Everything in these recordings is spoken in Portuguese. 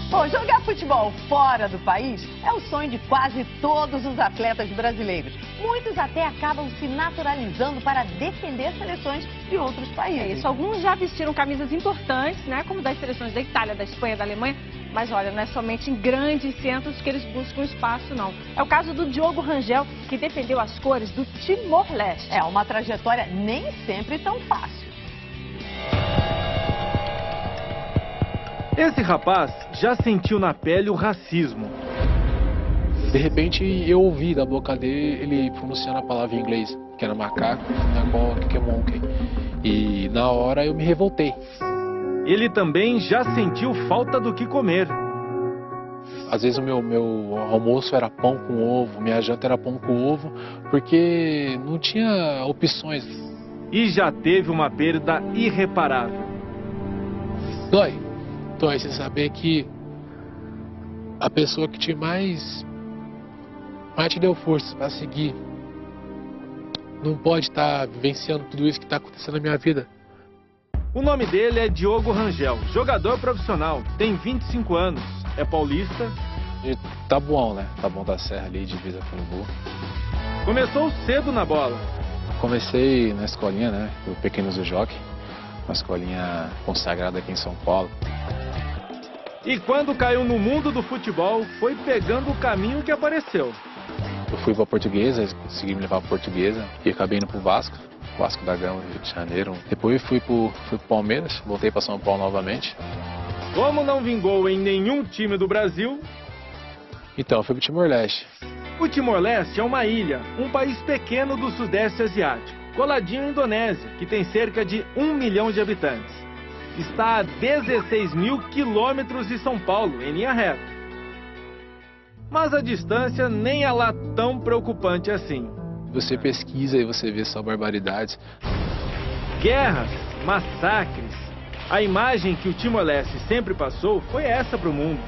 Bom, jogar futebol fora do país é o sonho de quase todos os atletas brasileiros. Muitos até acabam se naturalizando para defender seleções de outros países. Alguns já vestiram camisas importantes, né, como das seleções da Itália, da Espanha, da Alemanha. Mas olha, não é somente em grandes centros que eles buscam espaço, não. É o caso do Diogo Rangel, que defendeu as cores do Timor-Leste. É uma trajetória nem sempre tão fácil. Esse rapaz já sentiu na pele o racismo. De repente eu ouvi da boca dele ele pronunciando a palavra em inglês, que era macaco, que é monkey. E na hora eu me revoltei. Ele também já sentiu falta do que comer. Às vezes o meu almoço era pão com ovo, minha janta era pão com ovo, porque não tinha opções. E já teve uma perda irreparável. Dói você saber que a pessoa que mais te deu força para seguir não pode estar vivenciando tudo isso que está acontecendo na minha vida. O nome dele é Diogo Rangel, jogador profissional, tem 25 anos, é paulista. De Taboão, né? Taboão da Serra ali, divisa com o Urubu. Começou cedo na bola. Comecei na escolinha, né? O Pequenos do Jockey, uma escolinha consagrada aqui em São Paulo. E quando caiu no mundo do futebol, foi pegando o caminho que apareceu. Eu fui para a Portuguesa, consegui me levar para a Portuguesa e acabei indo para o Vasco da Gama, Rio de Janeiro. Depois fui pro Palmeiras, voltei para São Paulo novamente. Como não vingou em nenhum time do Brasil... Então, fui pro Timor-Leste. O Timor-Leste é uma ilha, um país pequeno do Sudeste Asiático, coladinho à Indonésia, que tem cerca de 1 milhão de habitantes. Está a 16 mil quilômetros de São Paulo, em linha reta. Mas a distância nem é lá tão preocupante assim. Você pesquisa e você vê só barbaridades. Guerras, massacres. A imagem que o Timor-Leste sempre passou foi essa para o mundo.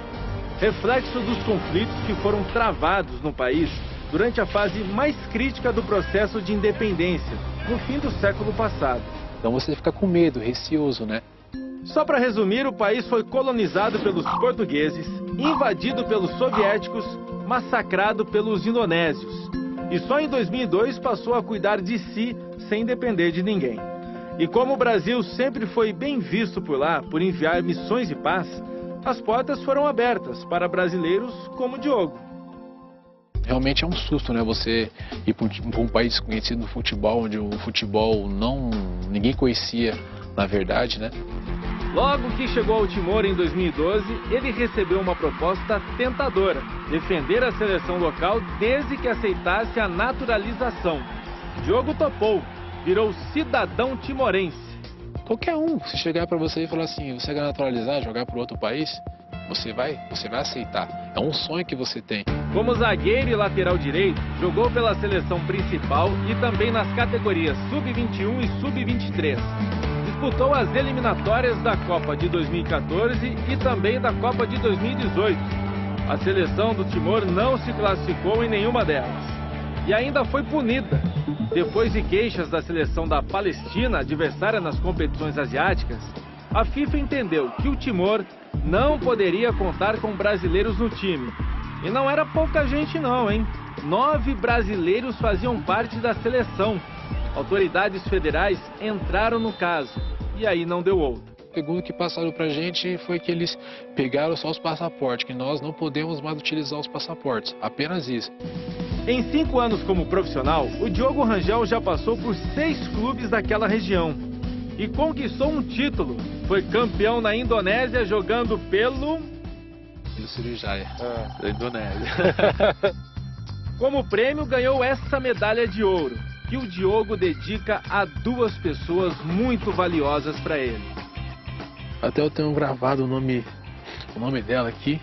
Reflexo dos conflitos que foram travados no país durante a fase mais crítica do processo de independência, no fim do século passado. Então você fica com medo, receoso, né? Só para resumir, o país foi colonizado pelos portugueses, invadido pelos soviéticos, massacrado pelos indonésios. E só em 2002 passou a cuidar de si sem depender de ninguém. E como o Brasil sempre foi bem visto por lá, por enviar missões de paz, as portas foram abertas para brasileiros como o Diogo. Realmente é um susto, né? Você ir para um país desconhecido no futebol, onde o futebol ninguém conhecia, na verdade, né? Logo que chegou ao Timor em 2012, ele recebeu uma proposta tentadora: defender a seleção local desde que aceitasse a naturalização. Diogo topou, virou cidadão timorense. Qualquer um, se chegar para você e falar assim, você quer naturalizar, jogar para outro país, você vai aceitar. É um sonho que você tem. Como zagueiro e lateral direito, jogou pela seleção principal e também nas categorias Sub-21 e Sub-23. Disputou as eliminatórias da Copa de 2014 e também da Copa de 2018. A seleção do Timor não se classificou em nenhuma delas. E ainda foi punida. Depois de queixas da seleção da Palestina, adversária nas competições asiáticas, a FIFA entendeu que o Timor não poderia contar com brasileiros no time. E não era pouca gente não, hein? 9 brasileiros faziam parte da seleção. Autoridades federais entraram no caso, e aí não deu outra. Segundo que passaram pra gente foi que eles pegaram só os passaportes, que nós não podemos mais utilizar os passaportes, apenas isso. Em 5 anos como profissional, o Diogo Rangel já passou por 6 clubes daquela região e conquistou um título. Foi campeão na Indonésia jogando pelo Sriwijaya, da Indonésia. Como prêmio, ganhou essa medalha de ouro, que o Diogo dedica a 2 pessoas muito valiosas para ele. Até eu tenho gravado o nome dela aqui.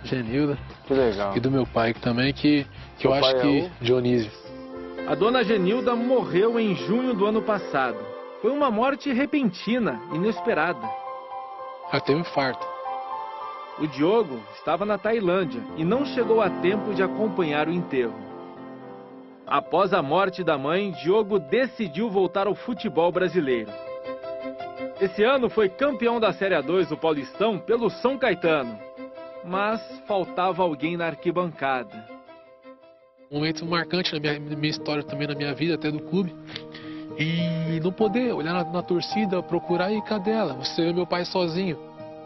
Genilda. Que legal. E do meu pai também, que eu acho que... Dionísio. A dona Genilda morreu em junho do ano passado. Foi uma morte repentina, inesperada. Ela teve um infarto. O Diogo estava na Tailândia e não chegou a tempo de acompanhar o enterro. Após a morte da mãe, Diogo decidiu voltar ao futebol brasileiro. Esse ano foi campeão da Série A2 do Paulistão pelo São Caetano. mas faltava alguém na arquibancada. Um momento marcante na minha história também, na minha vida, até do clube. E não poder olhar na torcida, procurar e cadê ela? Você vê meu pai sozinho.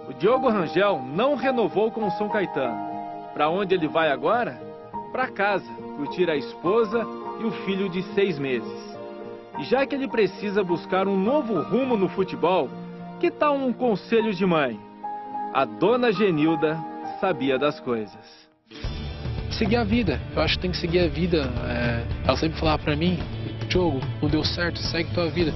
O Diogo Rangel não renovou com o São Caetano. Para onde ele vai agora? Para casa, curtir a esposa e o filho de 6 meses. E já que ele precisa buscar um novo rumo no futebol, que tal um conselho de mãe? A dona Genilda sabia das coisas. Seguir a vida, eu acho que tem que seguir a vida. Ela sempre falava pra mim, Diogo, não deu certo, segue tua vida.